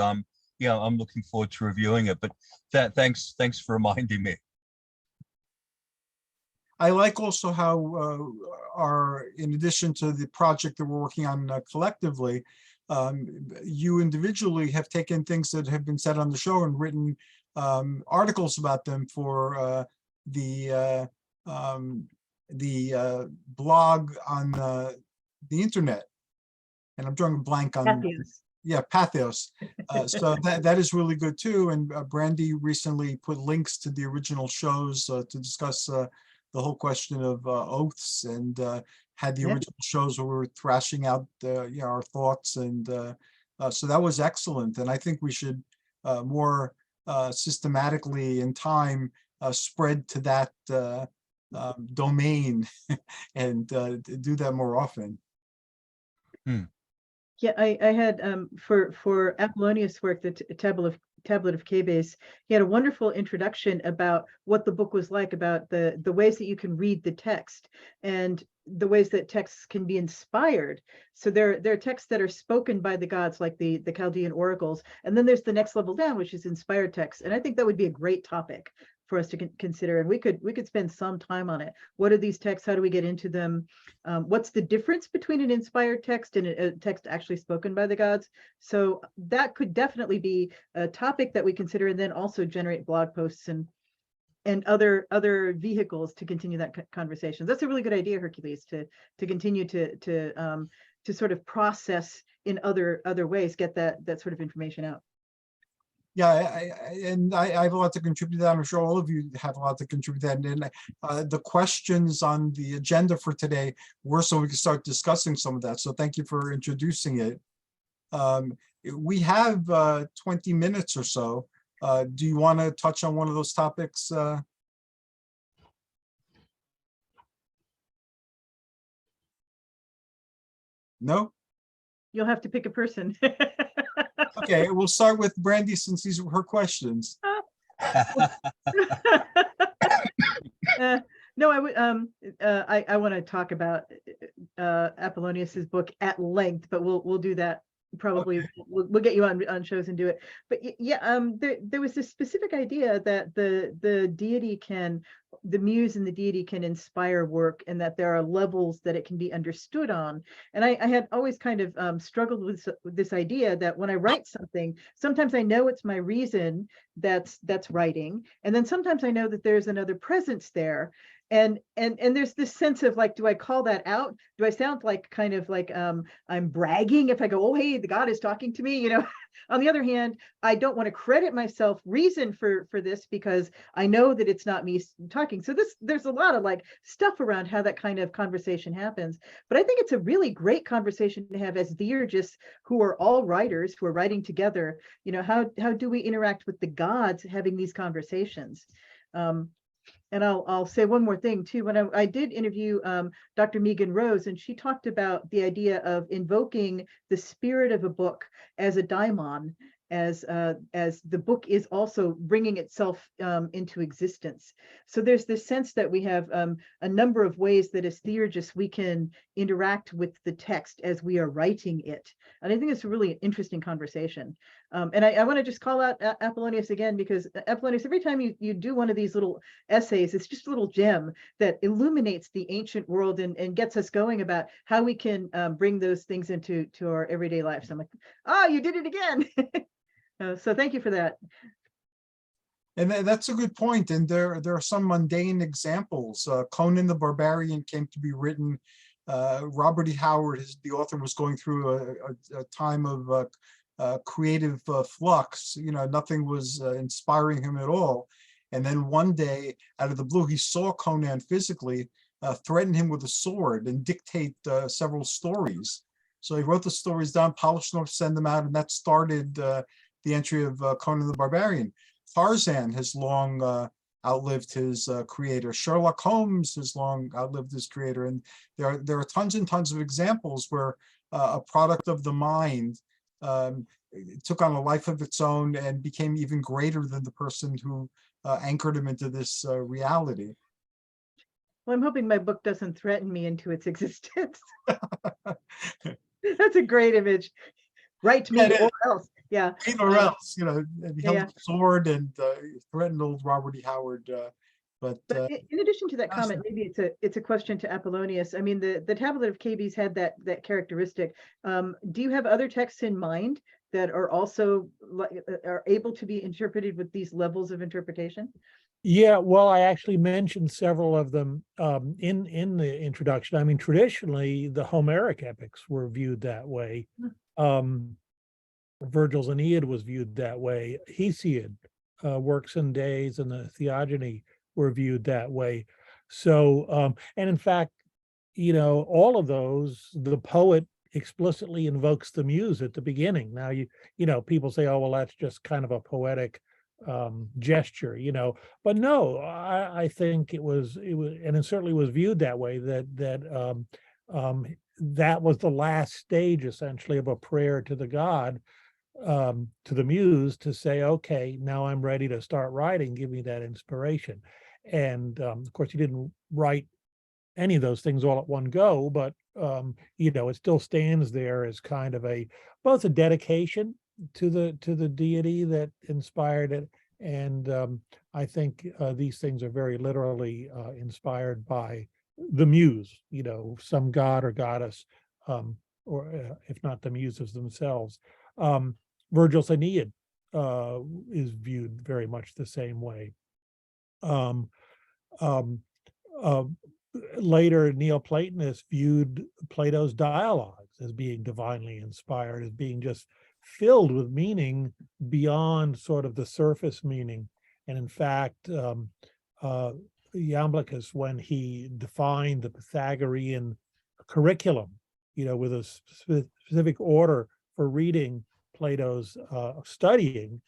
yeah, I'm looking forward to reviewing it. But thanks for reminding me. I like also how in addition to the project that we're working on collectively, you individually have taken things that have been said on the show and written articles about them for the blog on the internet. And I'm drawing a blank on. Matthews. Yeah, Pathos. So that is really good too. And Brandy recently put links to the original shows to discuss the whole question of oaths, and had the Yeah. original shows where we were thrashing out our thoughts, and so that was excellent. And I think we should more systematically in time spread to that domain and do that more often. Yeah, I had for Apollonius' work, the Tablet of K-Base, he had a wonderful introduction about what the book was like, about the ways that you can read the text and the ways that texts can be inspired. So there are texts that are spoken by the gods, like the Chaldean oracles, and then there's the next level down, which is inspired texts. And I think that would be a great topic for us to consider, and we could spend some time on it. What are these texts? How do we get into them? What's the difference between an inspired text and a text actually spoken by the gods? So that could definitely be a topic that we consider, and then also generate blog posts and other vehicles to continue that conversation. That's a really good idea, Hercules, to continue to sort of process in other ways, get that sort of information out. Yeah, I have a lot to contribute to that. I'm sure all of you have a lot to contribute to that. And the questions on the agenda for today were so we can start discussing some of that. So thank you for introducing it. We have 20 minutes or so. Do you want to touch on one of those topics? No? You'll have to pick a person. Okay, we'll start with Brandy since these were her questions. No, I would. I want to talk about Apollonius's book at length, but we'll do that probably. Okay. We'll get you on shows and do it. But yeah, there was this specific idea that the deity the muse and the deity can inspire work, and that there are levels that it can be understood on. And I had always kind of struggled with this idea that when I write something, sometimes I know it's my reason that's writing, and then sometimes I know that there's another presence there. And there's this sense of like, do I call that out? Do I sound like kind of like I'm bragging if I go, oh, hey, the God is talking to me, you know? On the other hand, I don't want to credit myself reason for this, because I know that it's not me talking. So there's a lot of like stuff around how that kind of conversation happens. But I think it's a really great conversation to have as theurgists who are all writers, who are writing together. You know, how do we interact with the gods having these conversations? And I'll say one more thing too. When I did interview Dr. Megan Rose, and she talked about the idea of invoking the spirit of a book as a daimon, as the book is also bringing itself into existence. So there's this sense that we have a number of ways that as theurgists we can interact with the text as we are writing it. And I think it's a really interesting conversation. And I want to just call out Apollonius again, because Apollonius, every time you do one of these little essays, it's just a little gem that illuminates the ancient world and gets us going about how we can bring those things into our everyday lives. So I'm like, oh, you did it again. So thank you for that. And that's a good point. And there are some mundane examples. Conan the Barbarian came to be written. Robert E. Howard, the author, was going through a time of creative flux. You know, nothing was inspiring him at all. And then one day, out of the blue, he saw Conan physically threaten him with a sword and dictate several stories. So he wrote the stories down, polished them, send them out, and that started the entry of Conan the Barbarian. Tarzan has long outlived his creator. Sherlock Holmes has long outlived his creator. And there are tons and tons of examples where a product of the mind took on a life of its own and became even greater than the person who anchored him into this reality. Well, I'm hoping my book doesn't threaten me into its existence. That's a great image. Write me or else. Yeah. Pain or else, and he held Yeah. a sword and threatened old Robert E. Howard. But But in addition to that that's- comment, maybe it's a question to Apollonius. I mean, the tablet of Cabes had that characteristic. Do you have other texts in mind that are also are able to be interpreted with these levels of interpretation? Yeah, well, I actually mentioned several of them in the introduction. I mean, traditionally, the Homeric epics were viewed that way. Virgil's Aeneid was viewed that way. Hesiod, Works and Days, and the Theogony were viewed that way. So, and in fact, all of those, the poet explicitly invokes the muse at the beginning. Now, people say, oh, well, that's just kind of a poetic gesture, but no, I think it was, and it certainly was viewed that way, that was the last stage essentially of a prayer to the god, to the muse, to say, okay, now I'm ready to start writing, give me that inspiration. And of course, he didn't write any of those things all at one go, but it still stands there as kind of both a dedication to the deity that inspired it, and I think these things are very literally inspired by the muse, some god or goddess, or if not the muses themselves. Virgil's Aeneid is viewed very much the same way. Later, Neoplatonists viewed Plato's dialogues as being divinely inspired, as being just filled with meaning beyond sort of the surface meaning. And in fact, Iamblichus, when he defined the Pythagorean curriculum, with a specific order for reading Plato's studying,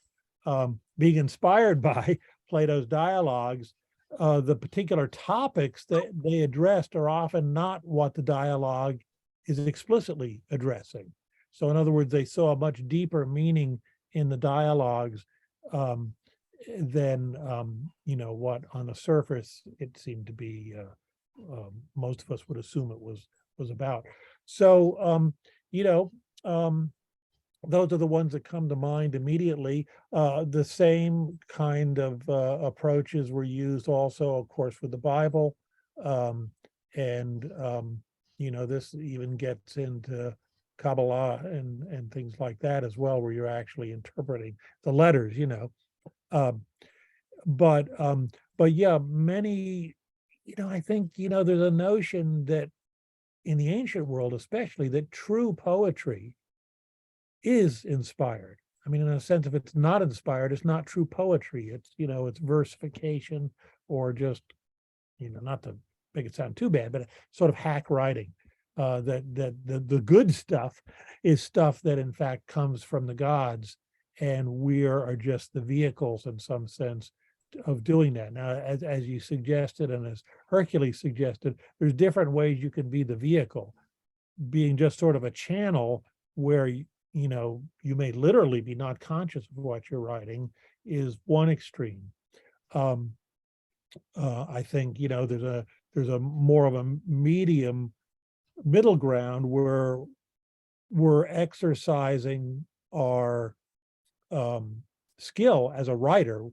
being inspired by Plato's dialogues, the particular topics that they addressed are often not what the dialogue is explicitly addressing. So in other words, they saw a much deeper meaning in the dialogues than what on the surface it seemed to be. Most of us would assume it was about. So those are the ones that come to mind immediately. The same kind of approaches were used also, of course, with the Bible. This even gets into Kabbalah and things like that as well, where you're actually interpreting the letters, But yeah, many, I think, there's a notion that in the ancient world, especially, that true poetry is inspired. I mean, in a sense, if it's not inspired, it's not true poetry. It's, it's versification, or just, not to make it sound too bad, but sort of hack writing. That the good stuff is stuff that in fact comes from the gods, and we are just the vehicles in some sense of doing that. Now, as you suggested, and as Hercules suggested, there's different ways you can be the vehicle. Being just sort of a channel where you may literally be not conscious of what you're writing is one extreme. I think there's a more of a middle ground where we're exercising our skill as a writer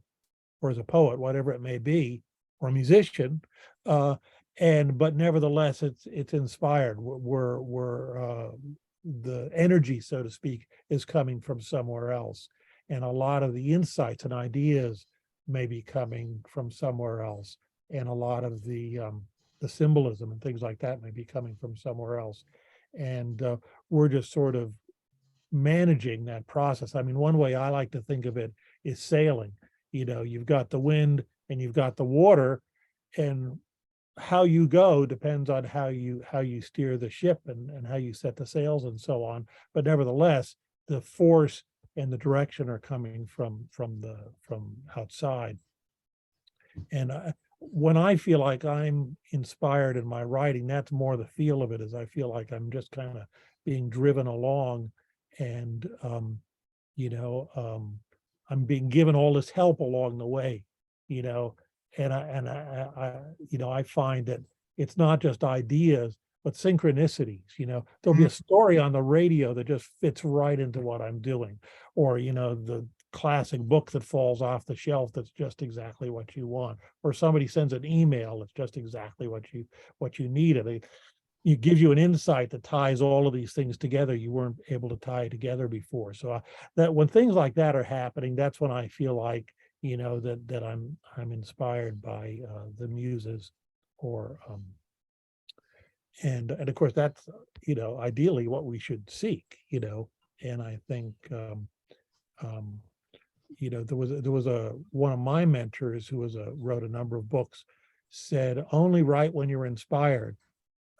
or as a poet, whatever it may be, or a musician, but nevertheless it's inspired. We're the energy, so to speak, is coming from somewhere else, and a lot of the insights and ideas may be coming from somewhere else, and a lot of the symbolism and things like that may be coming from somewhere else, and we're just sort of managing that process. I mean, one way I like to think of it is sailing. You've got the wind and you've got the water, and how you go depends on how you steer the ship and how you set the sails and so on. But nevertheless, the force and the direction are coming from outside. And when I feel like I'm inspired in my writing, that's more the feel of it, is I feel like I'm just kind of being driven along, and I'm being given all this help along the way, and I find that it's not just ideas, but synchronicities, there'll be a story on the radio that just fits right into what I'm doing. Or, the classic book that falls off the shelf that's just exactly what you want. Or somebody sends an email that's just exactly what you need. And it gives you an insight that ties all of these things together you weren't able to tie together before. So that when things like that are happening, that's when I feel like, that I'm inspired by the muses, or and of course that's ideally what we should seek. And I think there was a one of my mentors who wrote a number of books, said only write when you're inspired,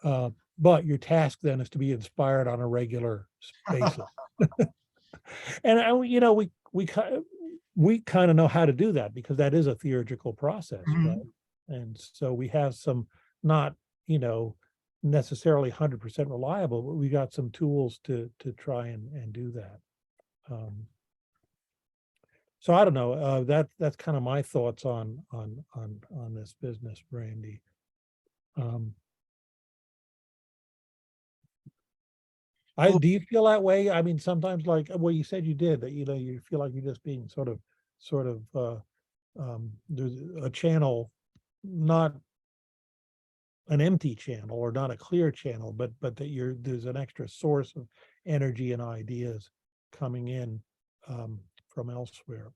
but your task then is to be inspired on a regular basis. And we kind of know how to do that, because that is a theurgical process, right? And so we have some, not necessarily 100% reliable, but we got some tools to try and do that. So I don't know. That's kind of my thoughts on this business, Brandy. Do you feel that way? I mean, sometimes, like, well, you said you did, that you feel like you're just being sort of there's a channel, not an empty channel or not a clear channel, but that there's an extra source of energy and ideas coming in from elsewhere.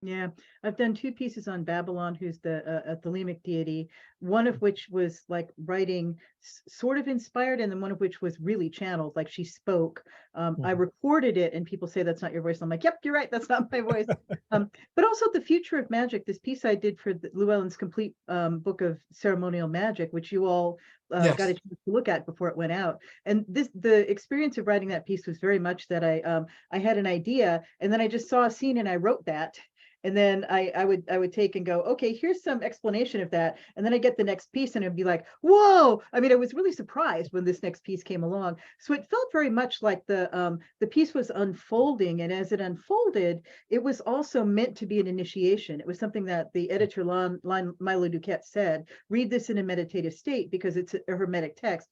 Yeah, I've done 2 pieces on Babylon, who's a thelemic deity, one of which was like writing sort of inspired, and then one of which was really channeled, like she spoke. I recorded it, and people say that's not your voice. I'm like, yep, you're right, that's not my voice. But also the future of magic, this piece I did for Llewellyn's complete book of ceremonial magic, which you all Yes. got a chance to look at before it went out. And the experience of writing that piece was very much that I had an idea, and then I just saw a scene and I wrote that. And then I would take and go, okay, here's some explanation of that. And then I get the next piece and it'd be like, whoa. I mean, I was really surprised when this next piece came along. So it felt very much like the piece was unfolding. And as it unfolded, it was also meant to be an initiation. It was something that the editor, Milo Duquette, said, read this in a meditative state because it's a hermetic text.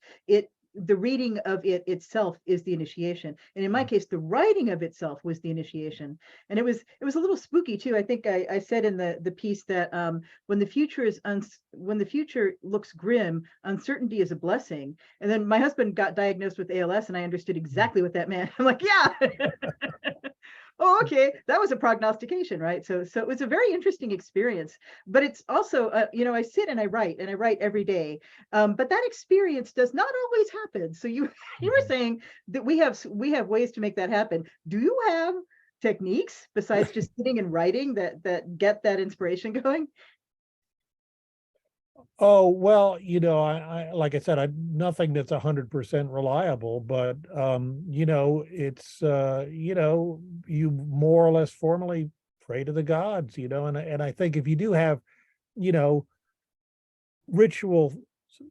The reading of it itself is the initiation, and in my case, the writing of itself was the initiation. And it was a little spooky too. I think I said in the piece that when the future looks grim, uncertainty is a blessing. And then my husband got diagnosed with ALS, and I understood exactly what that meant. I'm like, yeah. Oh, okay, that was a prognostication, right? So it was a very interesting experience, but it's also, I sit and I write every day. But that experience does not always happen. So you were saying that we have ways to make that happen. Do you have techniques besides just sitting and writing that get that inspiration going? Oh, well, I like I said, nothing that's 100% reliable, but it's you more or less formally pray to the gods, and I think if you do have, ritual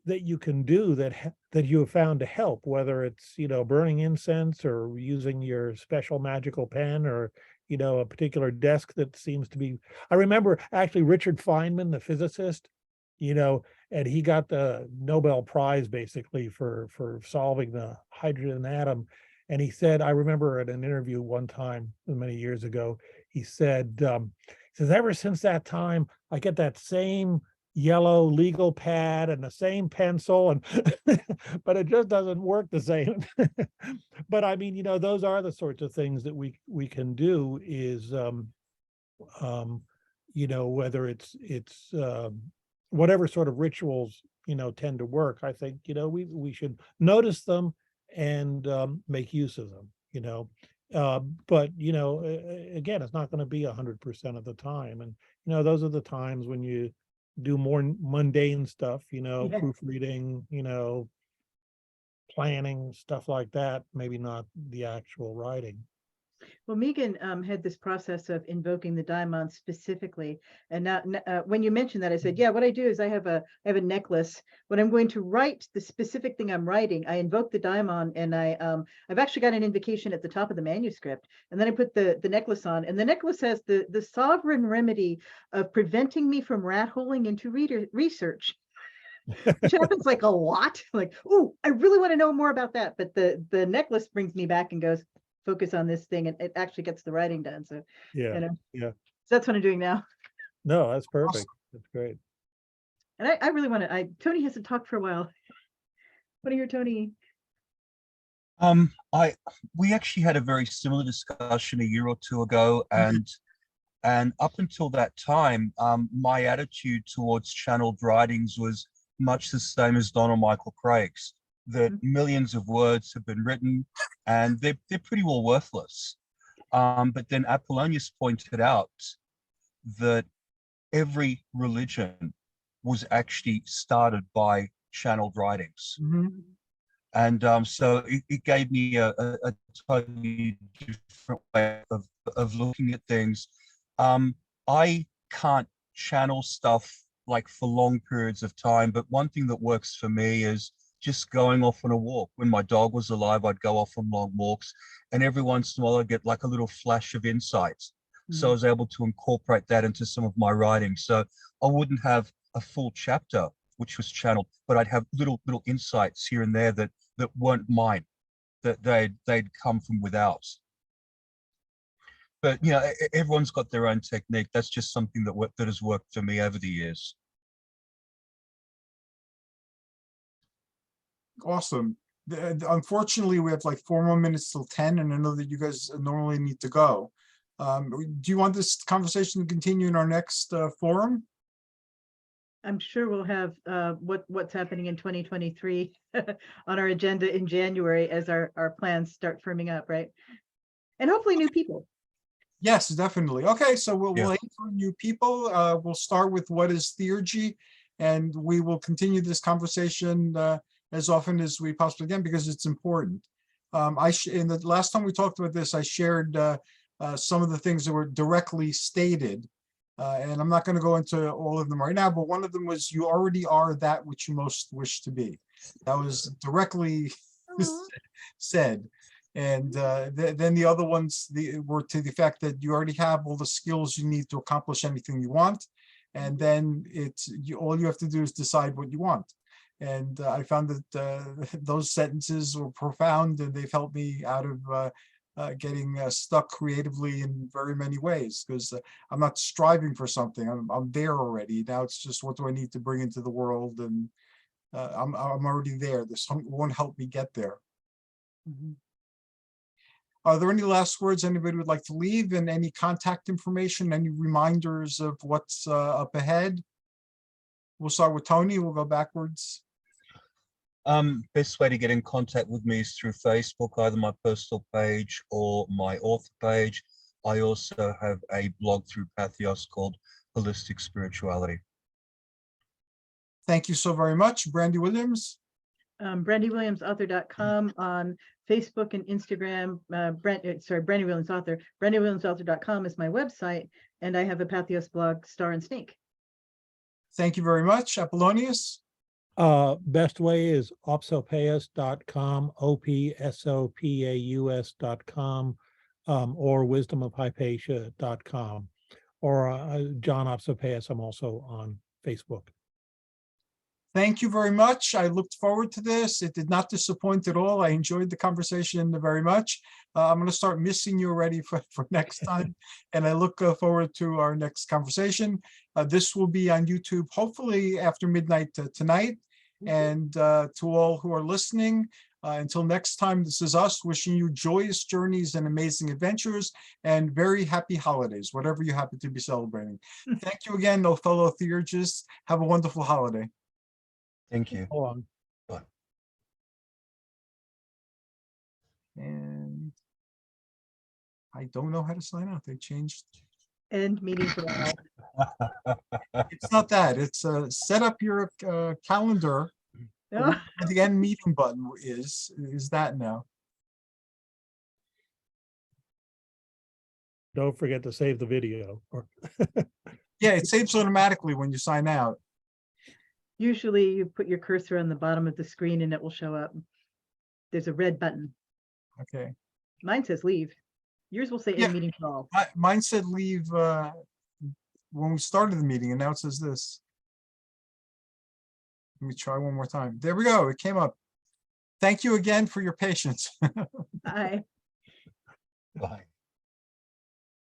that you can do that you have found to help, whether it's, burning incense or using your special magical pen, or a particular desk that seems to be. I remember actually Richard Feynman, the physicist, and he got the Nobel Prize basically for solving the hydrogen atom. And he said, I remember at an interview one time many years ago, he said, ever since that time, I get that same yellow legal pad and the same pencil, and but it just doesn't work the same. But I mean, those are the sorts of things that we can do, is whether it's whatever sort of rituals tend to work. I think we should notice them and make use of them. But again, it's not going to be 100% of the time, and those are the times when you do more mundane stuff, proofreading, planning, stuff like that, maybe not the actual writing. Well, Megan had this process of invoking the daimon specifically, and now when you mentioned that, I said, yeah, what I do is I have a necklace. When I'm going to write the specific thing I'm writing, I invoke the daimon, and I've actually got an invocation at the top of the manuscript, and then I put the necklace on, and the necklace has the sovereign remedy of preventing me from rat holing into research. which happens like a lot. Like, oh, I really want to know more about that. But the necklace brings me back and goes, focus on this thing, and it actually gets the writing done. So, Yeah, you know, yeah. so that's what I'm doing now. No, that's perfect. That's great. And I really want to, Tony hasn't talked for a while. What do you hear, Tony? We actually had a very similar discussion a year or two ago, and up until that time, my attitude towards channeled writings was much the same as Donald Michael Craig's, that millions of words have been written and they're pretty well worthless. But then Apollonius pointed out that every religion was actually started by channeled writings. And so it gave me a totally different way of looking at things. I can't channel stuff like for long periods of time, but one thing that works for me is just going off on a walk. When my dog was alive, I'd go off on long walks, and every once in a while I'd get like a little flash of insight. So I was able to incorporate that into some of my writing. So I wouldn't have a full chapter which was channeled, but I'd have little insights here and there that weren't mine, that they'd come from without. But everyone's got their own technique. That's just something that has worked for me over the years. Awesome. Unfortunately, we have like 4 more minutes till 10, and I know that you guys normally need to go. Do you want this conversation to continue in our next forum? I'm sure we'll have what's happening in 2023 on our agenda in January as our plans start firming up, right? And hopefully new people. Yes, definitely. Okay, so we'll Yeah. aim for new people. We'll start with what is theurgy, and we will continue this conversation as often as we possibly can because it's important. In the last time we talked about this, I shared some of the things that were directly stated. And I'm not going to go into all of them right now, but one of them was you already are that which you most wish to be. That was directly said. And then the other ones were to the effect that you already have all the skills you need to accomplish anything you want. And then all you have to do is decide what you want. And I found that those sentences were profound, and they've helped me out of getting stuck creatively in very many ways, because I'm not striving for something. I'm there already. Now it's just, what do I need to bring into the world? And I'm already there. This won't help me get there. Are there any last words anybody would like to leave, and any contact information, any reminders of what's up ahead? We'll start with Tony. We'll go backwards. Best way to get in contact with me is through Facebook, either my personal page or my author page. I also have a blog through Patheos called Holistic Spirituality. Thank you so very much. Brandy Williams. BrandyWilliamsAuthor.com on Facebook and Instagram. Brandy Williams Author. BrandyWilliamsAuthor.com is my website, and I have a Patheos blog, Star and Snake. Thank you very much. Apollonius. Best way is opsopaeus.com, opsopaeus.com, or wisdomofhypatia.com, or John Opsopaeus. I'm also on Facebook. Thank you very much. I looked forward to this. It did not disappoint at all. I enjoyed the conversation very much. I'm going to start missing you already for next time. And I look forward to our next conversation. This will be on YouTube, hopefully after midnight tonight. And to all who are listening, until next time, this is us wishing you joyous journeys and amazing adventures and very happy holidays, whatever you happen to be celebrating. Thank you again, fellow theurgists. Have a wonderful holiday. Thank you. Hold on. Bye. And I don't know how to sign out. They changed. End meeting for now. It's not that. It's set up your calendar. Oh. The end meeting button is that now. Don't forget to save the video. Yeah, it saves automatically when you sign out. Usually you put your cursor on the bottom of the screen and it will show up. There's a red button. Okay. Mine says leave. Yours will say Yeah. end meeting call. Mine said leave when we started the meeting, and now it says this. Let me try one more time. There we go. It came up. Thank you again for your patience. Bye. Bye.